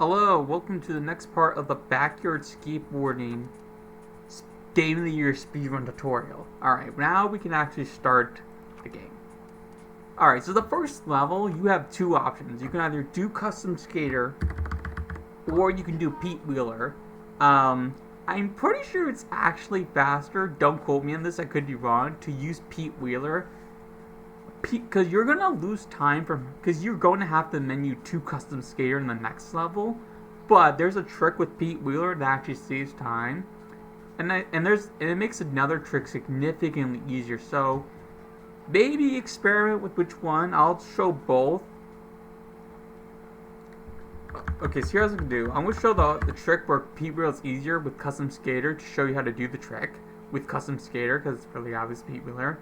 Hello, welcome to the next part of the Backyard Skateboarding Game of the Year speedrun tutorial. Alright, now we can actually start the game. Alright, so the first level, you have two options. You can either do Custom Skater, or you can do Pete Wheeler. I'm pretty sure it's actually faster, don't quote me on this, I could be wrong, to use Pete Wheeler. Because you're going to lose time because you're going to have to menu to Custom Skater in the next level. But there's a trick with Pete Wheeler that actually saves time. And it makes another trick significantly easier. So maybe experiment with which one. I'll show both. Okay, so here's what I'm going to do. I'm going to show the trick where Pete Wheeler is easier with Custom Skater to show you how to do the trick with Custom Skater, because it's really obvious Pete Wheeler.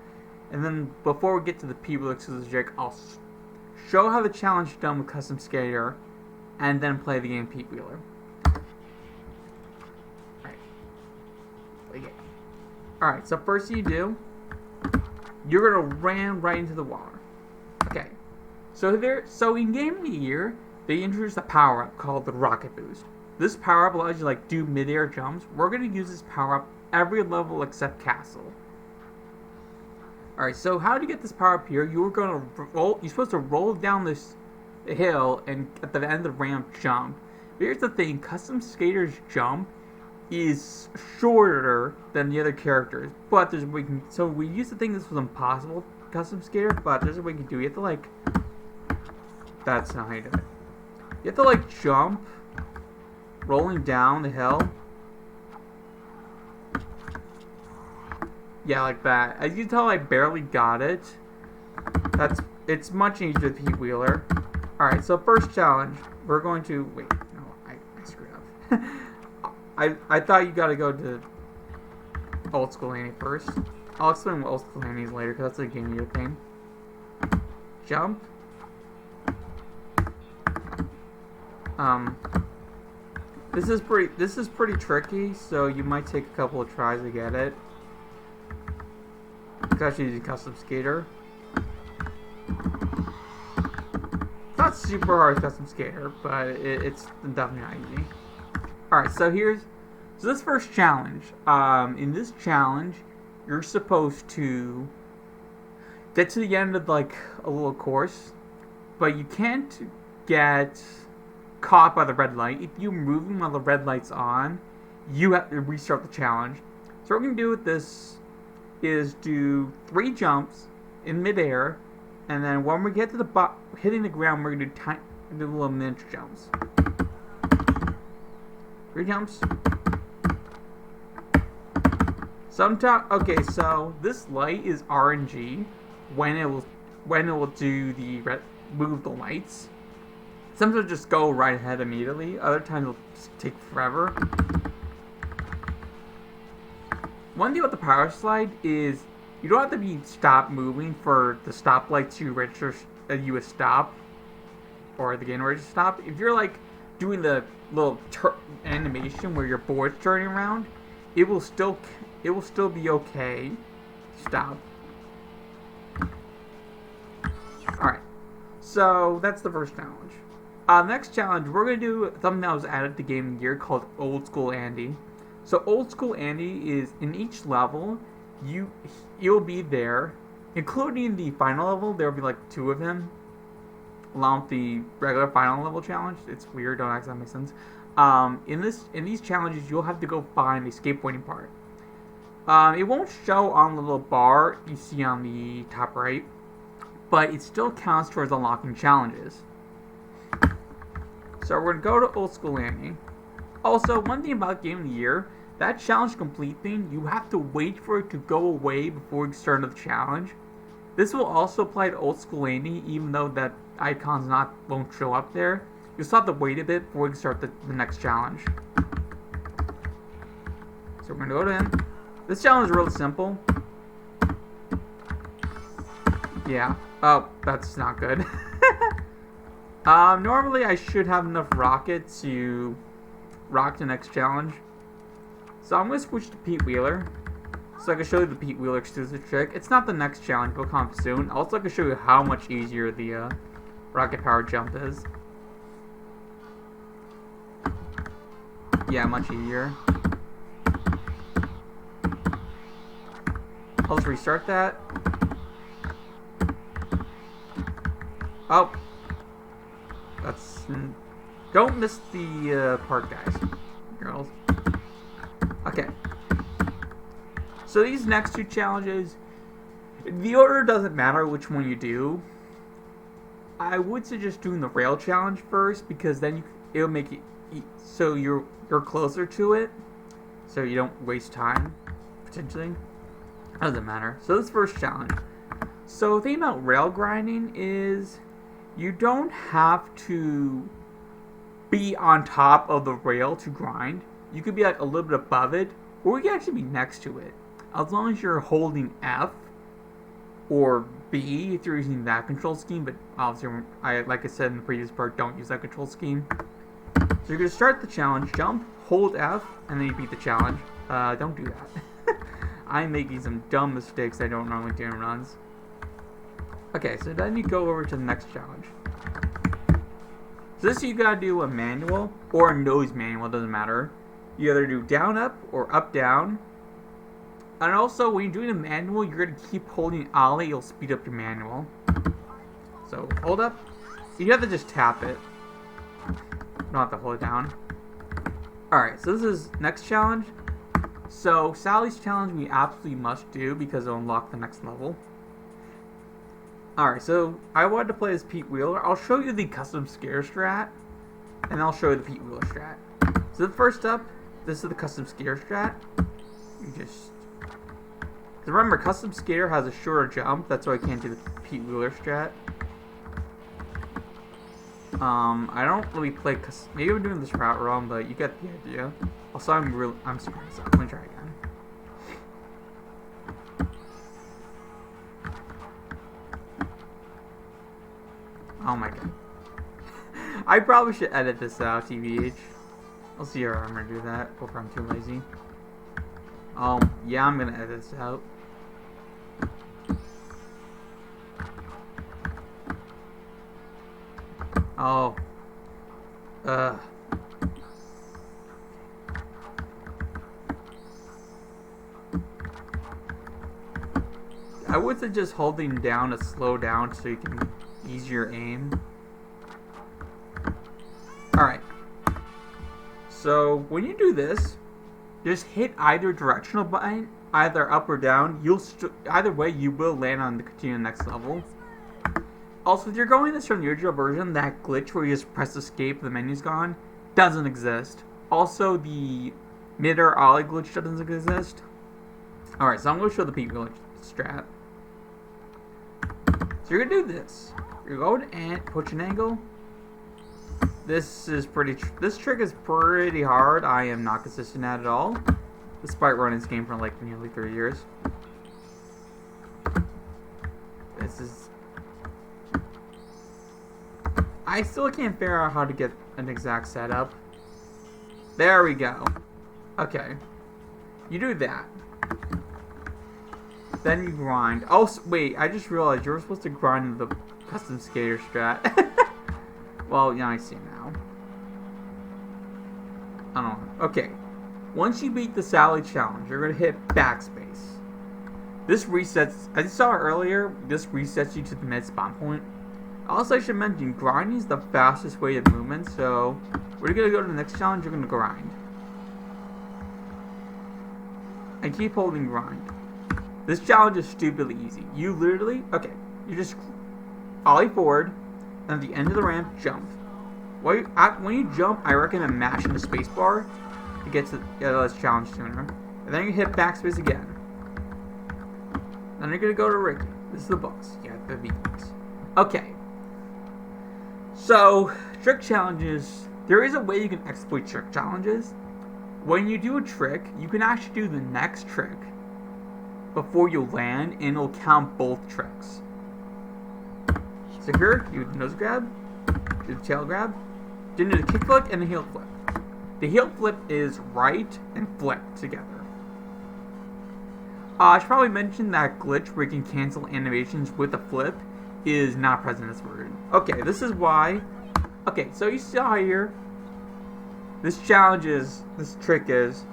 And then before we get to the Pete Wheeler exclusive trick, I'll show how the challenge is done with Custom Skater, and then play the game Pete Wheeler. Alright, so first thing you do, you're gonna ram right into the water. Okay. So in Game of the Year, they introduced a power-up called the Rocket Boost. This power-up allows you to do mid-air jumps. We're gonna use this power-up every level except Castle. Alright, so how to get this power up here? You're supposed to roll down this hill and at the end of the ramp jump. But here's the thing, Custom Skater's jump is shorter than the other characters. But there's a way we used to think this was impossible, Custom Skater, but there's a way you can do it. You have to that's not how you do it. You have to jump, rolling down the hill. Yeah, like that. As you can tell, I barely got it. It's much easier with Pete Wheeler. Alright, so first challenge. We're going to... Wait, no, I screwed up. I thought you gotta go to Old School Annie first. I'll explain what Old School Annie is later, because that's a game year thing. Jump. This is pretty tricky, so you might take a couple of tries to get it. Especially using Custom Skater. It's not super hard as Custom Skater, but it's definitely not easy. Alright, so this first challenge. In this challenge, you're supposed to get to the end of a little course, but you can't get caught by the red light. If you're moving while the red light's on, you have to restart the challenge. So what we're going to do with this is do 3 jumps in midair, and then when we get to the hitting the ground, we're going to do little miniature jumps. 3 jumps. Okay, so this light is RNG when it will do the move the lights. Sometimes it'll just go right ahead immediately. Other times it'll take forever. One thing about the power slide is you don't have to stop moving for the stoplight to register you a stop, or the game register stop. If you're doing the little animation where your board's turning around, it will still be okay. Stop. Alright, so that's the first challenge. Next challenge, we're going to do something that was added to Game of the Year called Old School Andy. So Old School Andy is, in each level, you'll be there, including the final level. There will be 2 of him, along with the regular final level challenge. It's weird, don't ask that makes sense. In these challenges, you'll have to go find a skateboarding part. It won't show on the little bar you see on the top right, but it still counts towards unlocking challenges. So we're going to go to Old School Andy. Also, one thing about Game of the Year, that challenge complete thing, you have to wait for it to go away before you start another challenge. This will also apply to Old School Andy, even though that icon's won't show up there. You'll still have to wait a bit before you start the next challenge. So we're going to go to him. This challenge is really simple. Yeah. Oh, that's not good. Normally I should have enough rocket to rock the next challenge. So I'm going to switch to Pete Wheeler, so I can show you the Pete Wheeler exclusive trick. It's not the next challenge, but it'll come soon. Also, I can show you how much easier the rocket power jump is. Yeah, much easier. I'll just restart that. Oh. That's... Don't miss the part, guys. Girls. Okay. So these next two challenges, the order doesn't matter which one you do. I would suggest doing the rail challenge first, because then it'll make it so you're closer to it, so you don't waste time, potentially. Doesn't matter. So this first challenge. So the thing about rail grinding is you don't have to be on top of the rail to grind. You could be like a little bit above it, or you can actually be next to it. As long as you're holding F or B if you're using that control scheme, but obviously, like I said in the previous part, don't use that control scheme. So you're going to start the challenge, jump, hold F, and then you beat the challenge. Don't do that. I'm making some dumb mistakes I don't normally do in runs. Okay, so then you go over to the next challenge. So this you gotta do a manual or a nose manual, doesn't matter. You either do down up or up down. And also when you're doing a manual, you're gonna keep holding ollie, you'll speed up your manual. So hold up. You have to just tap it. You don't have to hold it down. Alright, so this is next challenge. So Sally's challenge we absolutely must do because it'll unlock the next level. Alright, so I wanted to play as Pete Wheeler. I'll show you the custom scare strat, and I'll show you the Pete Wheeler strat. So the first up, this is the custom scare strat. You just... remember, custom scare has a shorter jump, that's why I can't do the Pete Wheeler strat. I don't really play, maybe I'm doing this route wrong, but you get the idea. Also, I'm screwing this up. Let me try again. Oh my god. I probably should edit this out, TBH. I'll see how I'm gonna do that, or if I'm too lazy. Yeah, I'm gonna edit this out. Oh. I would suggest holding down to slow down so you can ease your aim. Alright. So, when you do this, just hit either directional button, either up or down. Either way, you will land on the continue next level. Also, if you're going this from the original version, that glitch where you just press escape, the menu's gone, doesn't exist. Also, the mid-air ollie glitch doesn't exist. Alright, so I'm going to show the Pete Wheeler strat. So you're going to do this. You're going to push an angle. This trick is pretty hard. I am not consistent at all, despite running this game for like nearly 3 years. I still can't figure out how to get an exact setup. There we go. Okay. You do that. Then you grind. Oh, wait, I just realized you were supposed to grind the custom skater strat. Well, yeah, I see now. I don't know. Okay. Once you beat the Sally challenge, you're going to hit backspace. This resets, as you saw earlier, this resets you to the mid spawn point. Also, I should mention, grinding is the fastest way of movement, so we're going to go to the next challenge, you're going to grind. And keep holding grind. This challenge is stupidly easy. You literally, okay, you just ollie forward, and at the end of the ramp, jump. When you jump, I recommend mashing the spacebar to get to this challenge sooner. And then you hit backspace again. Then you're going to go to Ricky. This is the boss. You have to beat this. Okay. So, trick challenges. There is a way you can exploit trick challenges. When you do a trick, you can actually do the next trick before you land, and it'll count both tricks. So here, you do the nose grab, do the tail grab, then do the kick flip and the heel flip. The heel flip is right and flip together. I should probably mention that glitch where you can cancel animations with a flip is not present in this version. Okay, this is why. Okay, so you saw here, This trick is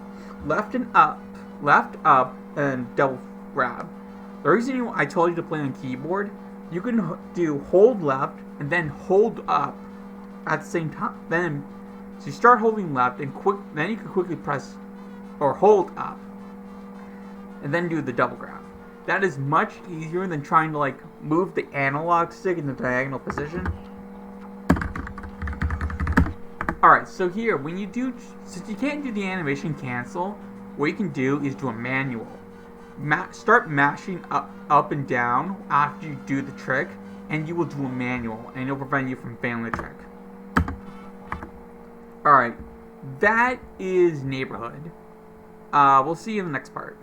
left up, and double grab. The reason I told you to play on keyboard, you can do hold left and then hold up at the same time. So you start holding left and then you can quickly press or hold up and then do the double grab. That is much easier than trying to like move the analog stick in the diagonal position. Alright, so here, since you can't do the animation cancel, what you can do is do a manual. Start mashing up and down after you do the trick, and you will do a manual, and it'll prevent you from failing the trick. Alright, that is Neighborhood. We'll see you in the next part.